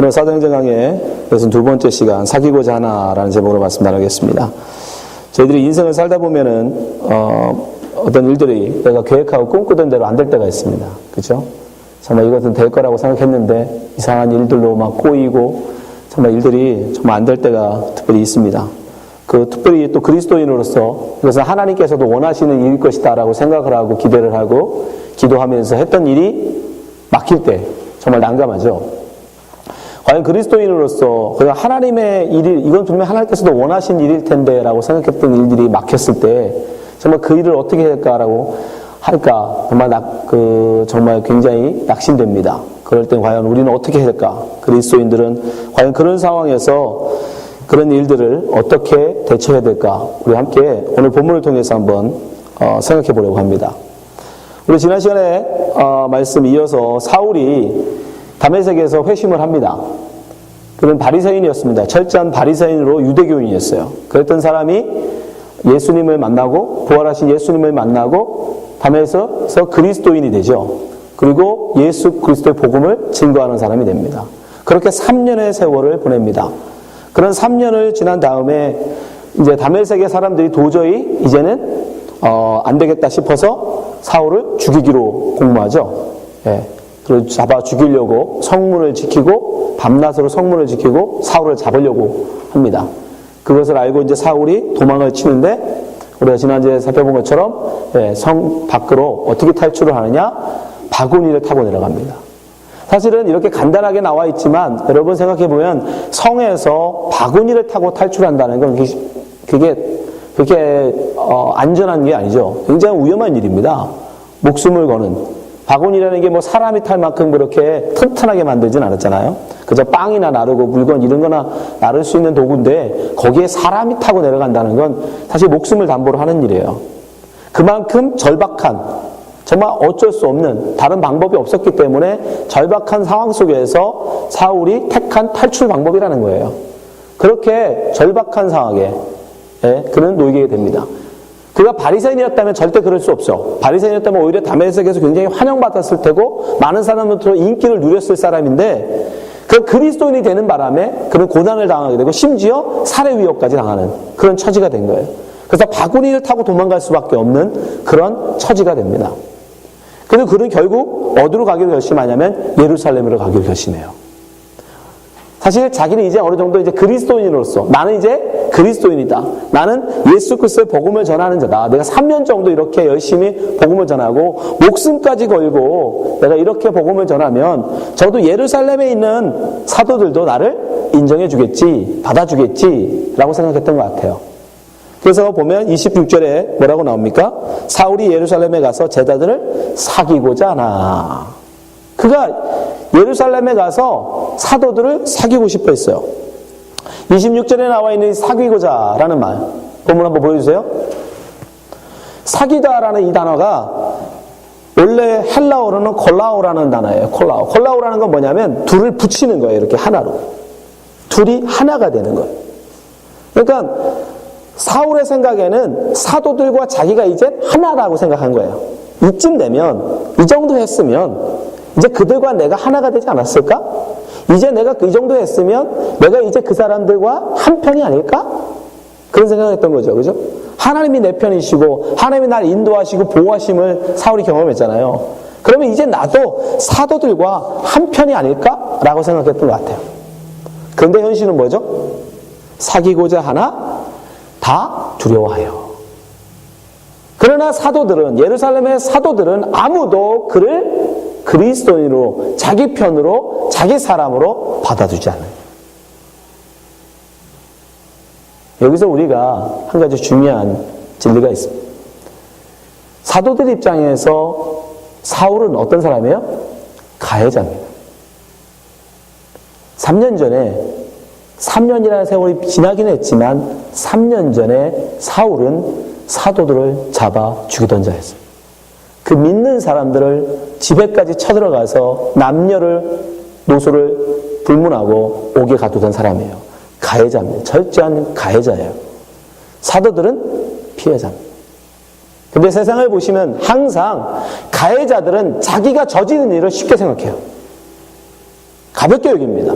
오늘 사도행전 강의 62번째 시간 사귀고자 하나라는 제목으로 말씀 나누겠습니다. 저희들이 인생을 살다 보면은 어떤 일들이 내가 계획하고 꿈꾸던 대로 안 될 때가 있습니다. 그렇죠? 정말 이것은 될 거라고 생각했는데 이상한 일들로 막 꼬이고 정말 일들이 정말 안 될 때가 특별히 있습니다. 특별히 또 그리스도인으로서 이것은 하나님께서도 원하시는 일일 것이다라고 생각을 하고 기대를 하고 기도하면서 했던 일이 막힐 때 정말 난감하죠. 과연 그리스도인으로서 그냥 하나님의 일이 이건 분명 하나님께서도 원하신 일일 텐데 라고 생각했던 일들이 막혔을 때 정말 그 일을 어떻게 할까 정말 굉장히 낙심됩니다. 그럴 땐 과연 우리는 어떻게 할까? 그리스도인들은 과연 그런 상황에서 그런 일들을 어떻게 대처해야 될까? 우리 함께 오늘 본문을 통해서 한번 생각해 보려고 합니다. 우리 지난 시간에 말씀 이어서 사울이 다메섹에서 회심을 합니다. 그는 바리새인이었습니다. 철저한 바리새인으로 유대교인이었어요. 그랬던 사람이 예수님을 만나고 부활하신 예수님을 만나고 다메섹에서 그리스도인이 되죠. 그리고 예수 그리스도의 복음을 증거하는 사람이 됩니다. 그렇게 3년의 세월을 보냅니다. 그런 3년을 지난 다음에 이제 다메섹의 사람들이 도저히 이제는 안 되겠다 싶어서 사울을 죽이기로 공모하죠. 예. 그리고 잡아 죽이려고 성문을 지키고 밤낮으로 성문을 지키고 사울을 잡으려고 합니다. 그것을 알고 이제 사울이 도망을 치는데 우리가 지난주에 살펴본 것처럼 성 밖으로 어떻게 탈출을 하느냐? 바구니를 타고 내려갑니다. 사실은 이렇게 간단하게 나와 있지만 여러분 생각해 보면 성에서 바구니를 타고 탈출한다는 건 그게 안전한 게 아니죠. 굉장히 위험한 일입니다. 목숨을 거는. 바구니라는 게 사람이 탈 만큼 그렇게 튼튼하게 만들진 않았잖아요. 그저 빵이나 나르고 물건 이런 거나 나를 수 있는 도구인데 거기에 사람이 타고 내려간다는 건 사실 목숨을 담보로 하는 일이에요. 그만큼 절박한, 정말 어쩔 수 없는 다른 방법이 없었기 때문에 절박한 상황 속에서 사울이 택한 탈출 방법이라는 거예요. 그렇게 절박한 상황에 그는 놓이게 됩니다. 그가 바리새인이었다면 절대 그럴 수 없어. 바리새인이었다면 오히려 다메섹에서 굉장히 환영받았을 테고 많은 사람들로 인기를 누렸을 사람인데 그 그리스도인이 되는 바람에 그는 고난을 당하게 되고 심지어 살해 위협까지 당하는 그런 처지가 된 거예요. 그래서 바구니를 타고 도망갈 수밖에 없는 그런 처지가 됩니다. 그래서 그는 결국 어디로 가기로 결심하냐면 예루살렘으로 가기로 결심해요. 사실 자기는 이제 어느 정도 이제 그리스도인으로서 나는 이제 그리스도인이다. 나는 예수 그리스도의 복음을 전하는 자다. 내가 3년 정도 이렇게 열심히 복음을 전하고 목숨까지 걸고 내가 이렇게 복음을 전하면 적어도 예루살렘에 있는 사도들도 나를 인정해 주겠지, 받아주겠지 라고 생각했던 것 같아요. 그래서 보면 26절에 뭐라고 나옵니까? 사울이 예루살렘에 가서 제자들을 사귀고자 하나. 그가 예루살렘에 가서 사도들을 사귀고 싶어 했어요. 26절에 나와 있는 사귀고자 라는 말. 본문 한번 보여주세요. 사귀다라는 이 단어가 원래 헬라어로는 콜라오라는 단어예요. 콜라오. 콜라오라는 건 뭐냐면 둘을 붙이는 거예요. 이렇게 하나로. 둘이 하나가 되는 거예요. 그러니까 사울의 생각에는 사도들과 자기가 이제 하나라고 생각한 거예요. 이쯤 되면, 이 정도 했으면 이제 그들과 내가 하나가 되지 않았을까? 이제 내가 이 정도 했으면 내가 이제 그 사람들과 한 편이 아닐까? 그런 생각을 했던 거죠. 그죠? 하나님이 내 편이시고 하나님이 나를 인도하시고 보호하심을 사울이 경험했잖아요. 그러면 이제 나도 사도들과 한 편이 아닐까? 라고 생각했던 것 같아요. 그런데 현실은 뭐죠? 사귀고자 하나 다 두려워하여. 그러나 사도들은, 예루살렘의 사도들은 아무도 그를 그리스도인으로, 자기 편으로, 자기 사람으로 받아주지 않아요. 여기서 우리가 한 가지 중요한 진리가 있습니다. 사도들 입장에서 사울은 어떤 사람이에요? 가해자입니다. 3년 전에, 3년이라는 세월이 지나긴 했지만 3년 전에 사울은 사도들을 잡아 죽이던 자였어요. 그 믿는 사람들을 집에까지 쳐들어가서 남녀를 노소를 불문하고 옥에 가두던 사람이에요. 가해자입니다. 철저한 가해자예요. 사도들은 피해자입니다. 근데 세상을 보시면 항상 가해자들은 자기가 저지른 일을 쉽게 생각해요. 가볍게 여깁니다.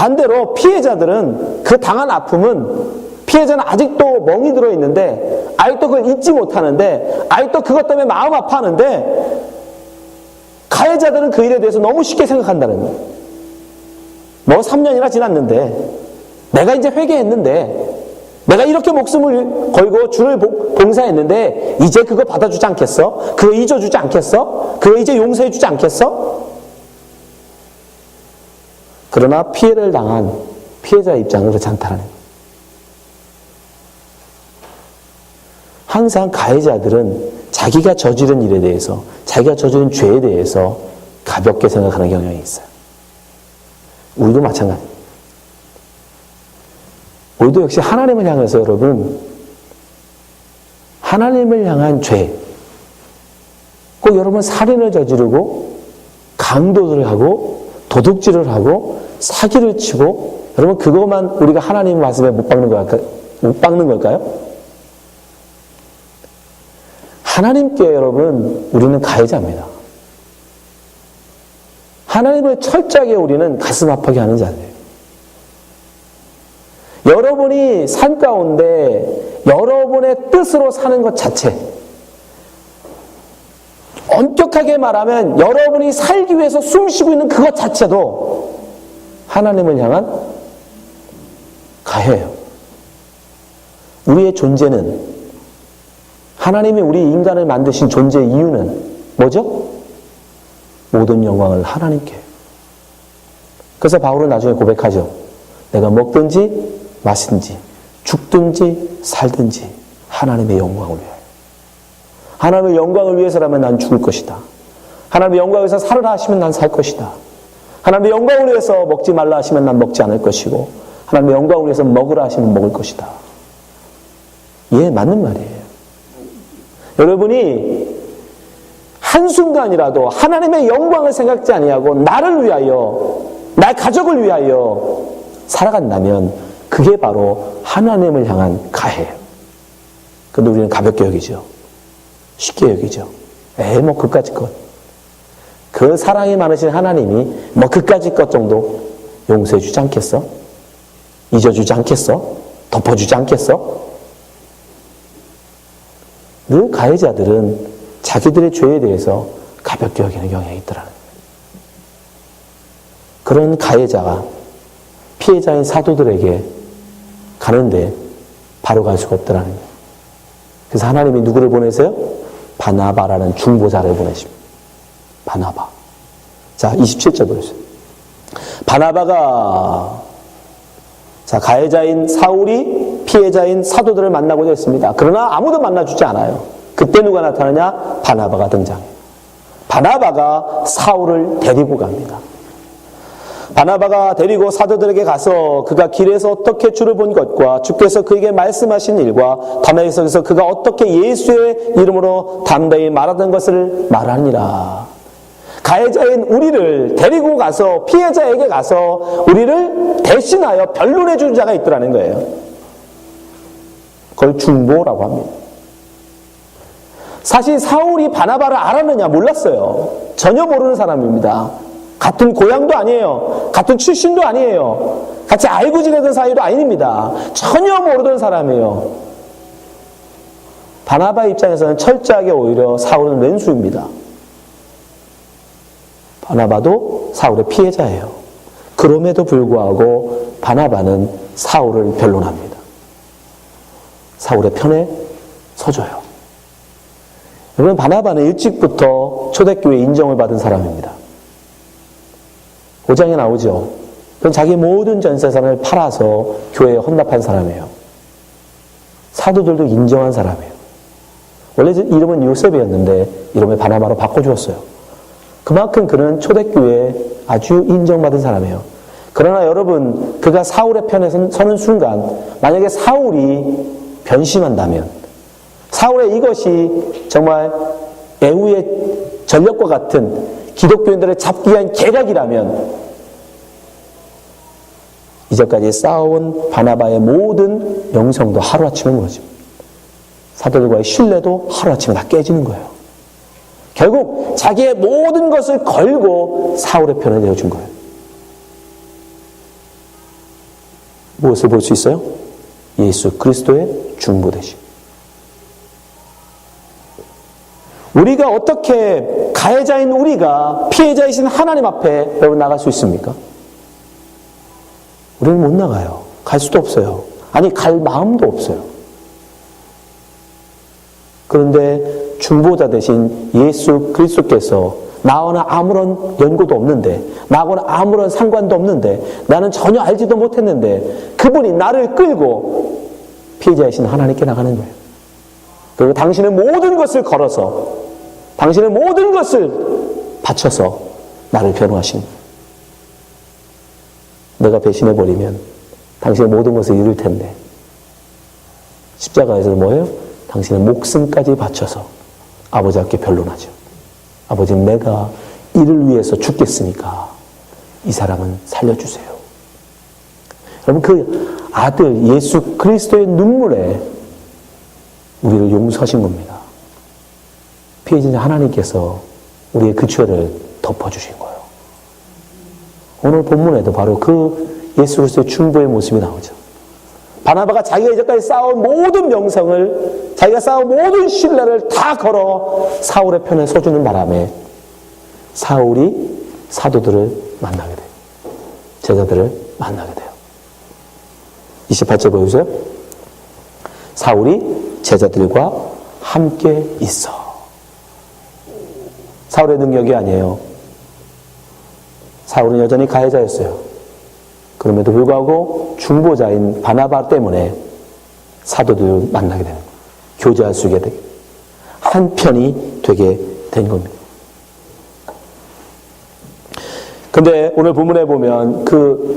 반대로 피해자들은 그 당한 아픔은 피해자는 아직도 멍이 들어있는데 아직도 그걸 잊지 못하는데 아직도 그것 때문에 마음 아파하는데 가해자들은 그 일에 대해서 너무 쉽게 생각한다는 거예요. 뭐 3년이나 지났는데 내가 이제 회개했는데 내가 이렇게 목숨을 걸고 주를 봉사했는데 이제 그거 받아주지 않겠어? 그거 잊어주지 않겠어? 그거 이제 용서해주지 않겠어? 그러나 피해를 당한 피해자 입장은 그렇지 않다는 거예요. 항상 가해자들은 자기가 저지른 일에 대해서, 자기가 저지른 죄에 대해서 가볍게 생각하는 경향이 있어요. 우리도 마찬가지입니다. 우리도 역시 하나님을 향해서 여러분, 하나님을 향한 죄, 꼭 여러분 살인을 저지르고 강도를 하고 도둑질을 하고 사기를 치고 여러분 그것만 우리가 하나님 말씀에 못 박는 걸까요? 하나님께 여러분 우리는 가해자입니다. 하나님을 철저하게 우리는 가슴 아프게 하는 자들이에요. 여러분이 산 가운데 여러분의 뜻으로 사는 것 자체, 엄격하게 말하면 여러분이 살기 위해서 숨쉬고 있는 그것 자체도 하나님을 향한 가해예요. 우리의 존재는, 하나님이 우리 인간을 만드신 존재의 이유는 뭐죠? 모든 영광을 하나님께. 그래서 바울은 나중에 고백하죠. 내가 먹든지 마시든지 죽든지 살든지 하나님의 영광을 위하여. 하나님의 영광을 위해서라면 난 죽을 것이다. 하나님의 영광을 위해서 살으라 하시면 난 살 것이다. 하나님의 영광을 위해서 먹지 말라 하시면 난 먹지 않을 것이고 하나님의 영광을 위해서 먹으라 하시면 먹을 것이다. 예, 맞는 말이에요. 여러분이 한순간이라도 하나님의 영광을 생각지 아니하고 나를 위하여, 나의 가족을 위하여 살아간다면 그게 바로 하나님을 향한 가해예요. 그런데 우리는 가볍게 여기죠. 쉽게 여기죠. 뭐 그까짓 것. 그 사랑이 많으신 하나님이 뭐 그까짓 것 정도 용서해 주지 않겠어? 잊어주지 않겠어? 덮어주지 않겠어? 늘 가해자들은 자기들의 죄에 대해서 가볍게 여기는 경향이 있더라는 거예요. 그런 가해자가 피해자인 사도들에게 가는데 바로 갈 수가 없더라는 거예요. 그래서 하나님이 누구를 보내세요? 바나바라는 중보자를 보내십니다. 바나바. 자, 27절 보세요. 바나바가 가해자인 사울이 피해자인 사도들을 만나고자 했습니다. 그러나 아무도 만나주지 않아요. 그때 누가 나타나냐? 바나바가 등장해요. 바나바가 사울을 데리고 갑니다. 바나바가 데리고 사도들에게 가서 그가 길에서 어떻게 주를 본 것과 주께서 그에게 말씀하신 일과 다메섹에서 그가 어떻게 예수의 이름으로 담대히 말하던 것을 말하니라. 가해자인 우리를 데리고 가서 피해자에게 가서 우리를 대신하여 변론해 준 자가 있더라는 거예요. 그걸 중보라고 합니다. 사실 사울이 바나바를 알았느냐? 몰랐어요. 전혀 모르는 사람입니다. 같은 고향도 아니에요. 같은 출신도 아니에요. 같이 알고 지내던 사이도 아닙니다. 전혀 모르던 사람이에요. 바나바 입장에서는 철저하게 오히려 사울은 왼수입니다. 바나바도 사울의 피해자예요. 그럼에도 불구하고 바나바는 사울을 변론합니다. 사울의 편에 서줘요. 여러분, 바나바는 일찍부터 초대교회 인정을 받은 사람입니다. 5장에 나오죠. 그건 자기 모든 전세산을 팔아서 교회에 헌납한 사람이에요. 사도들도 인정한 사람이에요. 원래 이름은 요셉이었는데 이름을 바나바로 바꿔주었어요. 그만큼 그는 초대교회에 아주 인정받은 사람이에요. 그러나 여러분, 그가 사울의 편에 서는 순간 만약에 사울이 변심한다면, 사울의 이것이 정말 애후의 전력과 같은 기독교인들을 잡기 위한 계략이라면 이제까지 쌓아온 바나바의 모든 영성도 하루아침에 무너집니다. 사도들과의 신뢰도 하루아침에 다 깨지는 거예요. 결국 자기의 모든 것을 걸고 사울의 편을 내어준 거예요. 무엇을 볼 수 있어요? 예수 그리스도의 중보되심. 우리가 어떻게 가해자인 우리가 피해자이신 하나님 앞에 여러분 나갈 수 있습니까? 우리는 못 나가요. 갈 수도 없어요. 아니 갈 마음도 없어요. 그런데 중보자 되신 예수 그리스도께서 나와는 아무런 연고도 없는데, 나하고는 아무런 상관도 없는데, 나는 전혀 알지도 못했는데 그분이 나를 끌고 피해자이신 하나님께 나가는 거예요. 그리고 당신의 모든 것을 걸어서, 당신의 모든 것을 바쳐서 나를 변호하신 거예요. 내가 배신해버리면 당신의 모든 것을 잃을 텐데, 십자가에서 뭐예요? 당신의 목숨까지 바쳐서 아버지 앞에 변론하죠. 아버지, 내가 이를 위해서 죽겠으니까 이 사람은 살려주세요. 여러분, 그 아들 예수 그리스도의 눈물에 우리를 용서하신 겁니다. 피해자 하나님께서 우리의 그 죄를 덮어주신 거예요. 오늘 본문에도 바로 그 예수 그리스도의 중보의 모습이 나오죠. 바나바가 자기가 이제까지 쌓아온 모든 명성을, 자기가 쌓아온 모든 신뢰를 다 걸어 사울의 편에 서주는 바람에 사울이 사도들을 만나게 돼요. 제자들을 만나게 돼요. 28절 보여주세요. 사울이 제자들과 함께 있어. 사울의 능력이 아니에요. 사울은 여전히 가해자였어요. 그럼에도 불구하고 중보자인 바나바 때문에 사도들을 만나게 되는 거예요. 교제할 수 있게 되게, 한편이 되게 된 겁니다. 근데 오늘 본문에 보면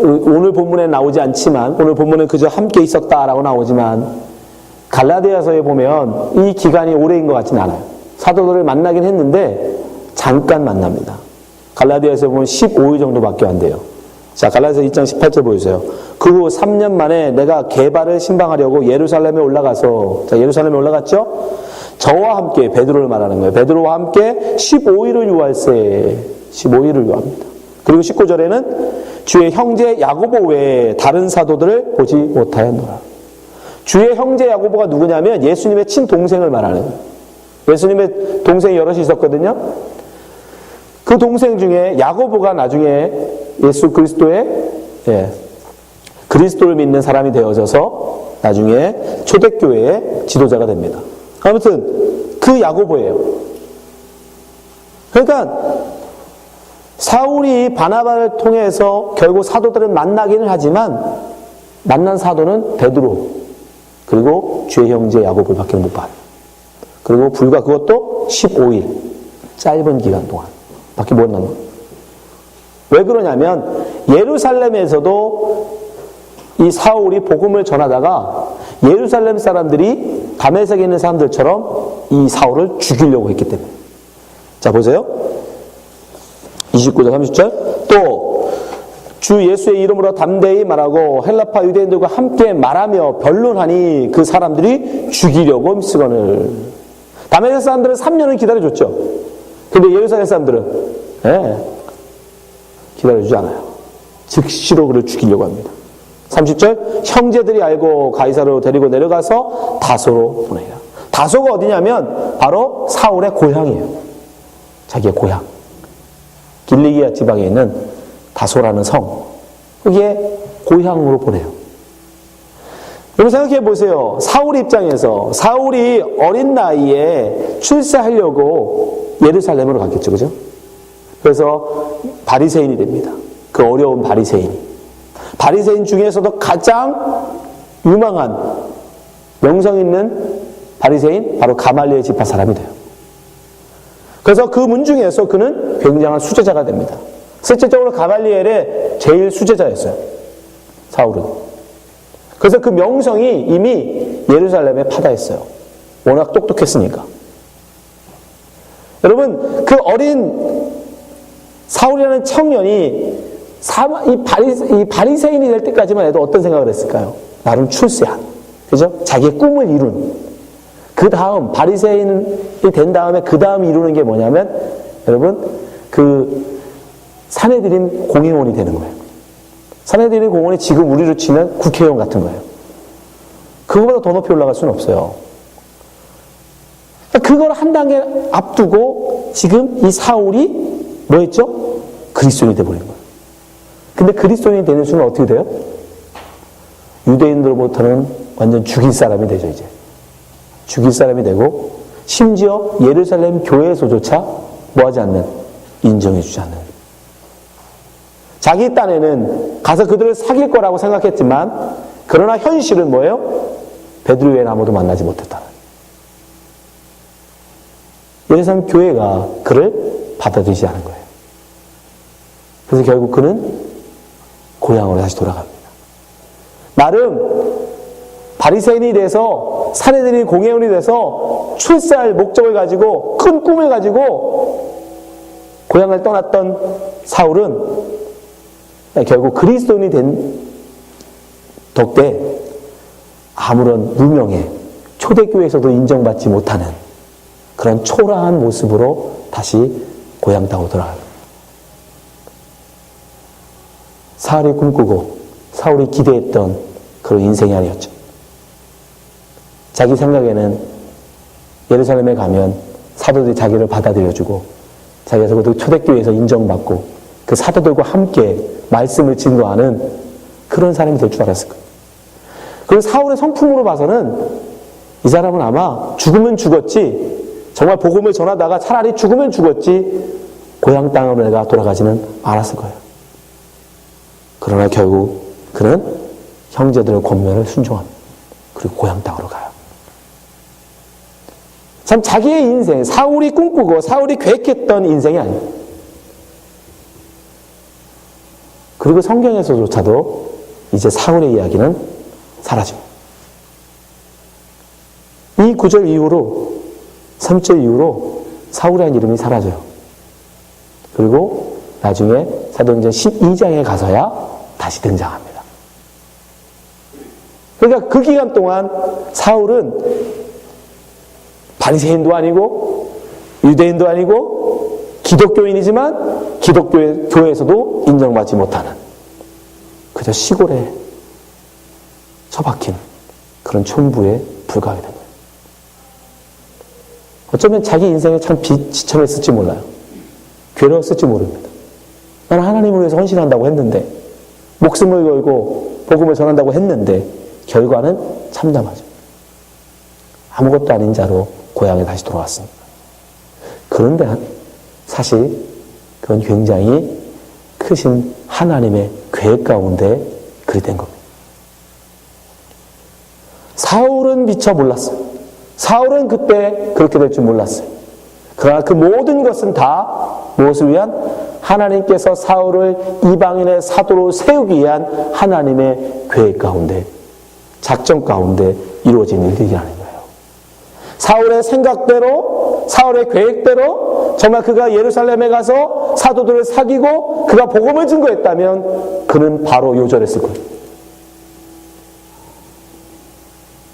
오늘 본문에 나오지 않지만, 오늘 본문은 그저 함께 있었다라고 나오지만 갈라디아서에 보면 이 기간이 오래인 것 같지는 않아요. 사도들을 만나긴 했는데 잠깐 만납니다. 갈라디아서에 보면 15일 정도밖에 안 돼요. 자, 갈라디아서 2장 18절 보여주세요. 그 후 3년 만에 내가 게바를 신방하려고 예루살렘에 올라가서, 자, 예루살렘에 올라갔죠? 저와 함께, 베드로를 말하는 거예요. 베드로와 함께 15일을 유할세, 15일을 유합니다. 그리고 19절에는 주의 형제 야고보 외에 다른 사도들을 보지 못하였노라. 주의 형제 야고보가 누구냐면 예수님의 친동생을 말하는 거예요. 예수님의 동생이 여럿이 있었거든요. 그 동생 중에 야고보가 나중에 예수 그리스도의, 그리스도를 믿는 사람이 되어져서 나중에 초대교회의 지도자가 됩니다. 아무튼 그 야고보예요. 그러니까 사울이 바나바를 통해서 결국 사도들을 만나기는 하지만 만난 사도는 베드로 그리고 주의 형제 야고보를 밖에 못 봐요. 그리고 불과 그것도 15일 짧은 기간 동안 밖에 못 만난 거예요. 왜 그러냐면 예루살렘에서도 이 사울이 복음을 전하다가 예루살렘 사람들이 다메섹에 있는 사람들처럼 이 사울을 죽이려고 했기 때문에. 자, 보세요. 29절 30절 또 주 예수의 이름으로 담대히 말하고 헬라파 유대인들과 함께 말하며 변론하니 그 사람들이 죽이려고 미스건을. 다메섹 사람들은 3년을 기다려줬죠. 근데 예루살렘 사람들은 기다려주지 않아요. 즉시로 그를 죽이려고 합니다. 30절 형제들이 알고 가이사르로 데리고 내려가서 다소로 보내라. 다소가 어디냐면 바로 사울의 고향이에요. 자기의 고향. 길리기아 지방에 있는 다소라는 성. 거기에 고향으로 보내요. 여러분 생각해 보세요. 사울 입장에서 사울이 어린 나이에 출세하려고 예루살렘으로 갔겠죠. 그죠? 그래서 바리새인이 됩니다. 그 어려운 바리새인이. 바리새인 중에서도 가장 유망한 명성 있는 바리새인 바로 가말리엘 지파 사람이 돼요. 그래서 그 문중에서 그는 굉장한 수제자가 됩니다. 실질적으로 가말리엘의 제일 수제자였어요. 사울은. 그래서 그 명성이 이미 예루살렘에 파다했어요. 워낙 똑똑했으니까. 여러분 그 어린 사울이라는 청년이 이 바리새인이 될 때까지만 해도 어떤 생각을 했을까요? 나름 출세한, 그죠? 자기의 꿈을 이룬. 그 다음 바리새인이 된 다음에 그 다음 이루는 게 뭐냐면 여러분 그 산헤드린 공회원이 되는 거예요. 사내들이 공원이 지금 우리로 치면 국회의원 같은 거예요. 그거보다 더 높이 올라갈 수는 없어요. 그걸 한 단계 앞두고 지금 이 사울이 뭐였죠? 그리스도인이 돼버린 거예요. 근데 그리스도인이 되는 순간 어떻게 돼요? 유대인들로부터는 완전 죽일 사람이 되죠, 이제. 죽일 사람이 되고, 심지어 예루살렘 교회에서조차 뭐 하지 않는? 인정해주지 않는. 자기 딴에는 가서 그들을 사귈 거라고 생각했지만, 그러나 현실은 뭐예요? 베드로 외에는 아무도 만나지 못했다. 예루살렘 교회가 그를 받아들이지 않은 거예요. 그래서 결국 그는 고향으로 다시 돌아갑니다. 나름 바리새인이 돼서 사내들이 공회원이 돼서 출세할 목적을 가지고 큰 꿈을 가지고 고향을 떠났던 사울은 결국 그리스도인이 된 덕에 아무런 무명의 초대교회에서도 인정받지 못하는 그런 초라한 모습으로 다시 고향 땅으로 돌아갑니다. 사울이 꿈꾸고 사울이 기대했던 그런 인생이 아니었죠. 자기 생각에는 예루살렘에 가면 사도들이 자기를 받아들여주고 자기가 적어도 초대교회에서 인정받고 그 사도들과 함께 말씀을 증거하는 그런 사람이 될 줄 알았을 거예요. 그리고 사울의 성품으로 봐서는 이 사람은 아마 죽으면 죽었지, 정말 복음을 전하다가 차라리 죽으면 죽었지 고향 땅으로 내가 돌아가지는 않았을 거예요. 그러나 결국 그는 형제들의 권면을 순종합니다. 그리고 고향 땅으로 가요. 참 자기의 인생, 사울이 꿈꾸고 사울이 계획했던 인생이 아니에요. 그리고 성경에서조차도 이제 사울의 이야기는 사라집니다. 이 9절 이후로 3절 이후로 사울이라는 이름이 사라져요. 그리고 나중에 사도행전 12장에 가서야 다시 등장합니다. 그러니까 그 기간 동안 사울은 바리새인도 아니고 유대인도 아니고 기독교인이지만 기독교에서도 인정받지 못하는 그저 시골에 처박힌 그런 촌부에 불과하게 된 거예요. 어쩌면 자기 인생에 참 지참했을지 몰라요. 괴로웠을지 모릅니다. 나는 하나님을 위해서 헌신한다고 했는데, 목숨을 걸고 복음을 전한다고 했는데 결과는 참담하죠. 아무것도 아닌 자로 고향에 다시 돌아왔습니다. 그런데 사실 그건 굉장히 크신 하나님의 계획 가운데 그리 된 겁니다. 사울은 미처 몰랐어요. 사울은 그때 그렇게 될 줄 몰랐어요. 그러나 그 모든 것은 다 무엇을 위한? 하나님께서 사울을 이방인의 사도로 세우기 위한 하나님의 계획 가운데, 작전 가운데 이루어진 일들이라는 거예요. 사울의 생각대로, 사울의 계획대로 정말 그가 예루살렘에 가서 사도들을 사귀고 그가 복음을 증거했다면 그는 바로 요절했을 거예요.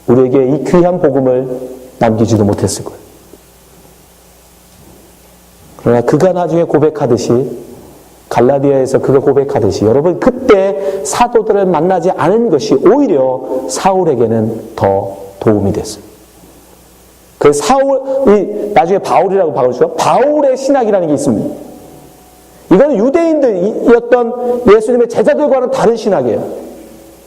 우리에게 이 귀한 복음을 남기지도 못했을 거예요. 그러나 그가 나중에 고백하듯이, 갈라디아에서 그가 고백하듯이, 여러분 그때 사도들을 만나지 않은 것이 오히려 사울에게는 더 도움이 됐어요. 그 사울이 나중에 바울이라고 바꾸죠. 바울의 신학이라는 게 있습니다. 이거는 유대인들이었던 예수님의 제자들과는 다른 신학이에요.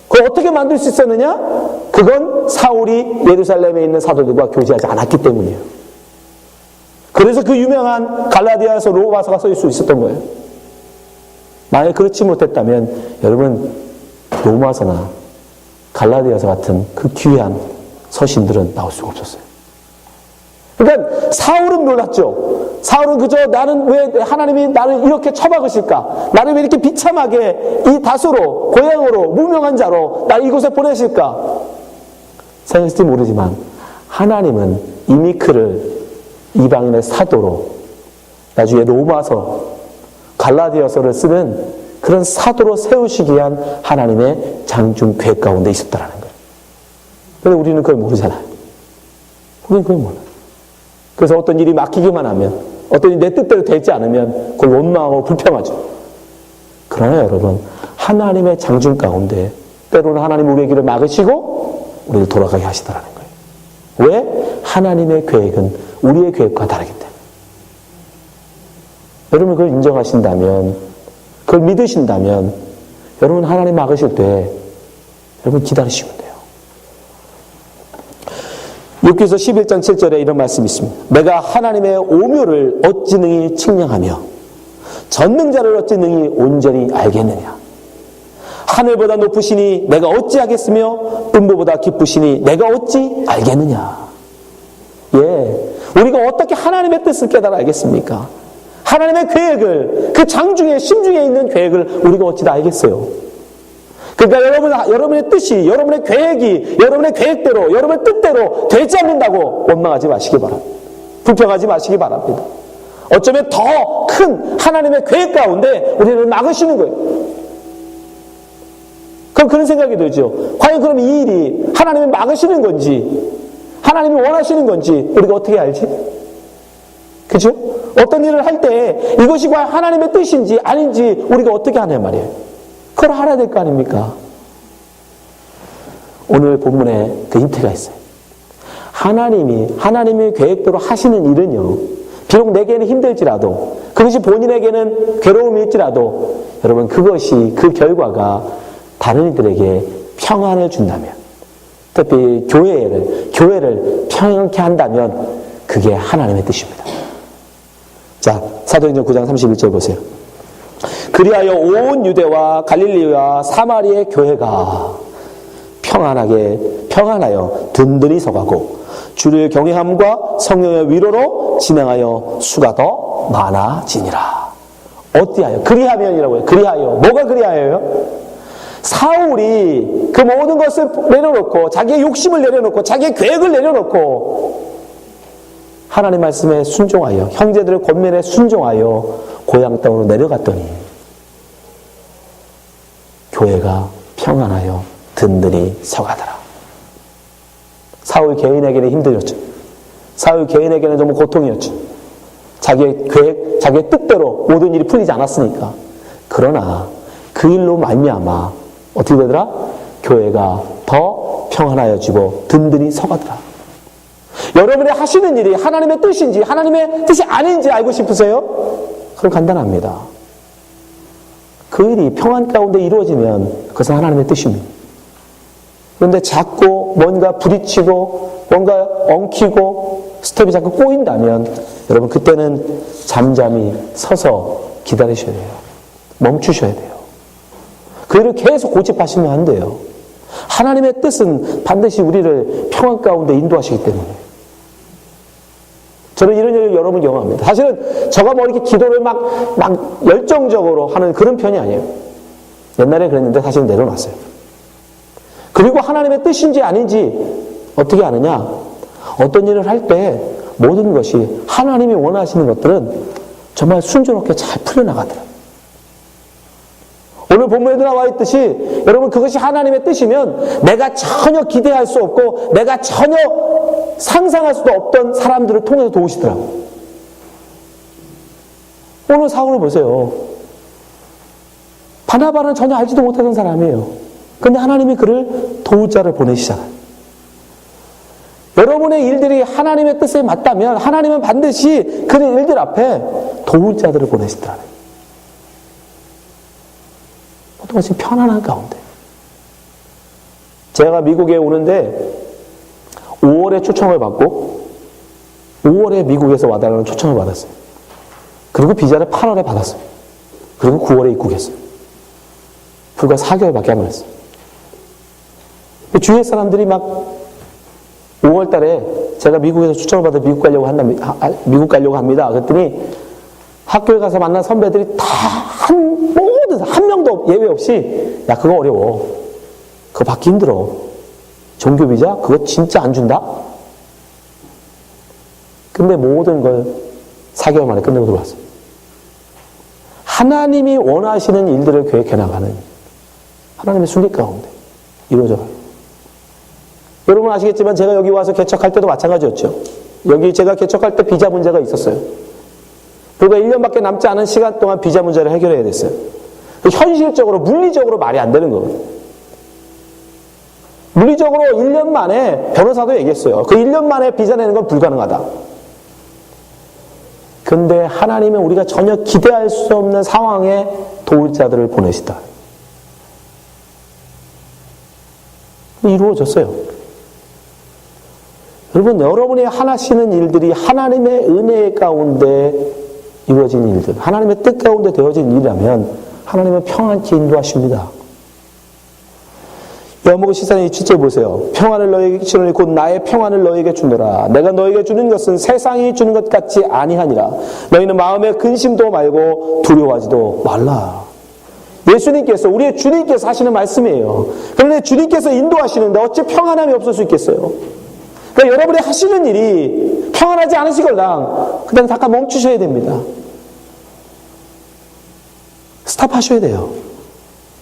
그걸 어떻게 만들 수 있었느냐? 그건 사울이 예루살렘에 있는 사도들과 교제하지 않았기 때문이에요. 그래서 그 유명한 갈라디아서 로마서가 써있을 수 있었던 거예요. 만약 그렇지 못했다면 여러분 로마서나 갈라디아서 같은 그 귀한 서신들은 나올 수가 없었어요. 그러니까 사울은 몰랐죠. 사울은 그저 나는 왜 하나님이 나를 이렇게 처박으실까? 나를 왜 이렇게 비참하게 이 다소로 고향으로 무명한 자로 나를 이곳에 보내실까? 생각할지 모르지만 하나님은 이미 그를 이방인의 사도로 나중에 로마서, 갈라디아서를 쓰는 그런 사도로 세우시기 위한 하나님의 장중 계획 가운데 있었다라는 거예요. 그런데 우리는 그걸 모르잖아요. 우리는 그걸 몰라요. 그래서 어떤 일이 막히기만 하면, 어떤 일이 내 뜻대로 되지 않으면 그걸 원망하고 불평하죠. 그러나 여러분, 하나님의 장중 가운데 때로는 하나님 우리의 길을 막으시고 우리를 돌아가게 하시더라는 거예요. 왜? 하나님의 계획은 우리의 계획과 다르기 때문에. 여러분 그걸 인정하신다면, 그걸 믿으신다면 여러분 하나님 막으실 때 여러분 기다리시면 돼요. 욥기서 11장 7절에 이런 말씀이 있습니다. 내가 하나님의 오묘를 어찌 능히 측량하며 전능자를 어찌 능히 온전히 알겠느냐. 하늘보다 높으시니 내가 어찌하겠으며 음보보다 깊으시니 내가 어찌 알겠느냐. 예, 우리가 어떻게 하나님의 뜻을 깨달아 알겠습니까? 하나님의 계획을, 그 장중에 심중에 있는 계획을 우리가 어찌 다 알겠어요. 그러니까 여러분의 뜻이, 여러분의 계획이, 여러분의 계획대로, 여러분의 뜻대로 되지 않는다고 원망하지 마시기 바랍니다. 불평하지 마시기 바랍니다. 어쩌면 더 큰 하나님의 계획 가운데 우리를 막으시는 거예요. 그럼 그런 생각이 들죠. 과연 그럼 이 일이 하나님이 막으시는 건지, 하나님이 원하시는 건지 우리가 어떻게 알지? 그죠? 어떤 일을 할 때 이것이 과연 하나님의 뜻인지 아닌지 우리가 어떻게 하냐 말이에요. 그걸 알아야 될 거 아닙니까? 오늘 본문에 그 힌트가 있어요. 하나님의 계획대로 하시는 일은요, 비록 내게는 힘들지라도, 그것이 본인에게는 괴로움이 있지라도, 여러분 그것이, 그 결과가 다른 이들에게 평안을 준다면, 특히 교회를 평안케 한다면 그게 하나님의 뜻입니다. 자, 사도행전 9장 31절 보세요. 그리하여 온 유대와 갈릴리와 사마리의 교회가 평안하여 든든히 서가고 주를 경외함과 성령의 위로로 진행하여 수가 더 많아지니라. 어찌하여? 그리하면이라고 해요. 그리하여. 뭐가 그리하여요? 사울이 그 모든 것을 내려놓고, 자기의 욕심을 내려놓고, 자기의 계획을 내려놓고 하나님 말씀에 순종하여, 형제들의 권면에 순종하여 고향 땅으로 내려갔더니 교회가 평안하여 든든히 서가더라. 사울 개인에게는 힘들었죠. 사울 개인에게는 너무 고통이었죠. 자기의 계획, 자기의 뜻대로 모든 일이 풀리지 않았으니까. 그러나 그 일로 말미암아 어떻게 되더라? 교회가 더 평안하여지고 든든히 서가더라. 여러분이 하시는 일이 하나님의 뜻인지 하나님의 뜻이 아닌지 알고 싶으세요? 그럼 간단합니다. 그 일이 평안 가운데 이루어지면 그것은 하나님의 뜻입니다. 그런데 자꾸 뭔가 부딪히고 뭔가 엉키고 스텝이 자꾸 꼬인다면 여러분 그때는 잠잠히 서서 기다리셔야 돼요. 멈추셔야 돼요. 그 일을 계속 고집하시면 안 돼요. 하나님의 뜻은 반드시 우리를 평안 가운데 인도하시기 때문에. 저는 이런 일을 여러 번 경험합니다. 사실은 저가 뭐 이렇게 기도를 막 열정적으로 하는 그런 편이 아니에요. 옛날에 그랬는데 사실은 내려놨어요. 그리고 하나님의 뜻인지 아닌지 어떻게 아느냐? 어떤 일을 할 때 모든 것이 하나님이 원하시는 것들은 정말 순조롭게 잘 풀려나가더라고요. 오늘 본문에도 나와 있듯이 여러분 그것이 하나님의 뜻이면 내가 전혀 기대할 수 없고 내가 전혀 상상할 수도 없던 사람들을 통해서 도우시더라고요. 오늘 사울을 보세요. 바나바는 전혀 알지도 못하던 사람이에요. 그런데 하나님이 그를 도울 자를 보내시잖아요. 여러분의 일들이 하나님의 뜻에 맞다면 하나님은 반드시 그 일들 앞에 도울 자들을 보내시더라고요. 모든 것이 편안한 가운데. 제가 미국에 오는데 5월에 초청을 받고 5월에 미국에서 와달라는 초청을 받았어요. 그리고 비자를 8월에 받았어요. 그리고 9월에 입국했어요. 불과 4개월밖에 안 걸렸어요. 주위의 사람들이 막 5월 달에 제가 미국에서 초청을 받아 미국 가려고 합니다. 그랬더니 학교에 가서 만난 선배들이 다 한 명도 예외 없이 야 그거 어려워. 그거 받기 힘들어. 종교 비자 그거 진짜 안 준다. 근데 모든 걸 4개월 만에 끝내고 들어왔어요. 하나님이 원하시는 일들을 계획해 나가는 하나님의 순리 가운데 이루어져요. 여러분 아시겠지만 제가 여기 와서 개척할 때도 마찬가지였죠. 여기 제가 개척할 때 비자 문제가 있었어요. 불과 1년밖에 남지 않은 시간 동안 비자 문제를 해결해야 됐어요. 현실적으로, 물리적으로 말이 안 되는 거예요. 물리적으로 1년 만에 변호사도 얘기했어요. 그 1년 만에 비자 내는 건 불가능하다. 근데 하나님은 우리가 전혀 기대할 수 없는 상황에 도울 자들을 보내시다. 이루어졌어요. 여러분, 여러분이 하시는 일들이 하나님의 은혜 가운데 이루어진 일들, 하나님의 뜻 가운데 되어진 일이라면 하나님은 평안케 인도하십니다. 요한복음 14장 27절 보세요. 평안을 너에게 주노니 곧 나의 평안을 너에게 주노라. 내가 너에게 주는 것은 세상이 주는 것 같지 아니하니라. 너희는 마음에 근심도 말고 두려워하지도 말라. 예수님께서, 우리의 주님께서 하시는 말씀이에요. 그런데 주님께서 인도하시는데 어찌 평안함이 없을 수 있겠어요? 그러니까 여러분이 하시는 일이 평안하지 않으시걸랑 그냥 잠깐 멈추셔야 됩니다. 스탑하셔야 돼요.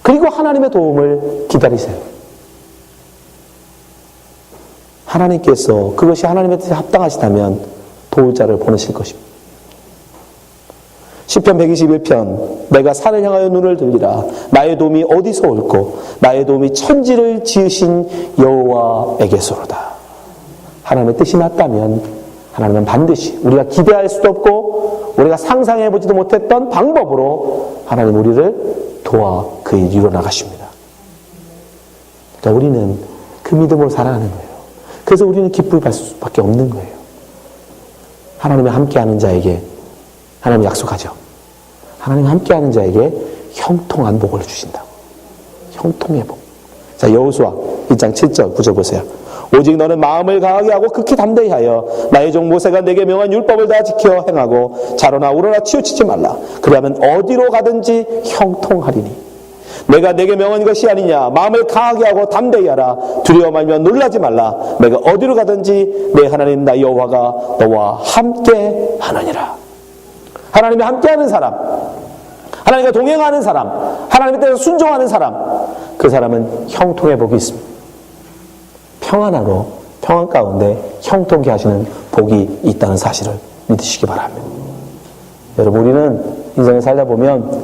그리고 하나님의 도움을 기다리세요. 하나님께서 그것이 하나님의 뜻에 합당하시다면 도울 자를 보내실 것입니다. 시편 121편 내가 산을 향하여 눈을 들리라. 나의 도움이 어디서 올꼬? 나의 도움이 천지를 지으신 여호와에게서로다. 하나님의 뜻이 맞다면 하나님은 반드시 우리가 기대할 수도 없고 우리가 상상해보지도 못했던 방법으로 하나님 우리를 도와 그 일 이루어 나가십니다. 그러니까 우리는 그 믿음으로 살아가는 거예요. 그래서 우리는 기쁨을 받을 수밖에 없는 거예요. 하나님이 함께하는 자에게 하나님이 약속하죠. 하나님이 함께하는 자에게 형통한 복을 주신다. 형통의 복. 자, 여호수아 2장 7절 9절 보세요. 오직 너는 마음을 강하게 하고 극히 담대히 하여 나의 종 모세가 내게 명한 율법을 다 지켜 행하고 자로나 우러나 치우치지 말라. 그리하면 어디로 가든지 형통하리니. 내가 내게 명한 것이 아니냐. 마음을 강하게 하고 담대히 하라. 두려워 말며 놀라지 말라. 내가 어디로 가든지 내 하나님 나 여호와가 너와 함께 하느니라. 하나님이 함께하는 사람, 하나님과 동행하는 사람, 하나님의 뜻에 순종하는 사람, 그 사람은 형통의 복이 있습니다. 평안하고 평안 가운데 형통케 하시는 복이 있다는 사실을 믿으시기 바랍니다. 여러분, 우리는 인생을 살다 보면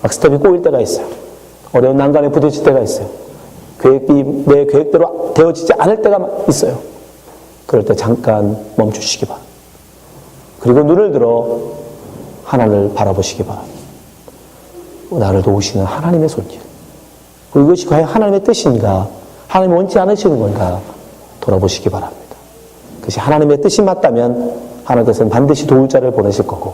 막 스텝이 꼬일 때가 있어요. 어려운 난간에 부딪힐 때가 있어요. 계획이 내 계획대로 되어지지 않을 때가 있어요. 그럴 때 잠깐 멈추시기 바랍니다. 그리고 눈을 들어 하나님을 바라보시기 바랍니다. 나를 도우시는 하나님의 손길. 그리고 이것이 과연 하나님의 뜻인가? 하나님이 원치 않으시는 건가? 돌아보시기 바랍니다. 그것이 하나님의 뜻이 맞다면 하나님께서는 반드시 도울 자를 보내실 거고,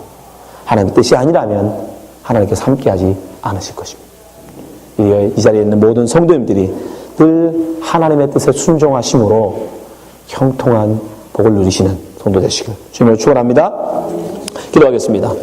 하나님의 뜻이 아니라면 하나님께서 함께하지 않으실 것입니다. 이 자리에 있는 모든 성도님들이 늘 하나님의 뜻에 순종하심으로 형통한 복을 누리시는 성도 되시길 주님으로 축원합니다. 기도하겠습니다.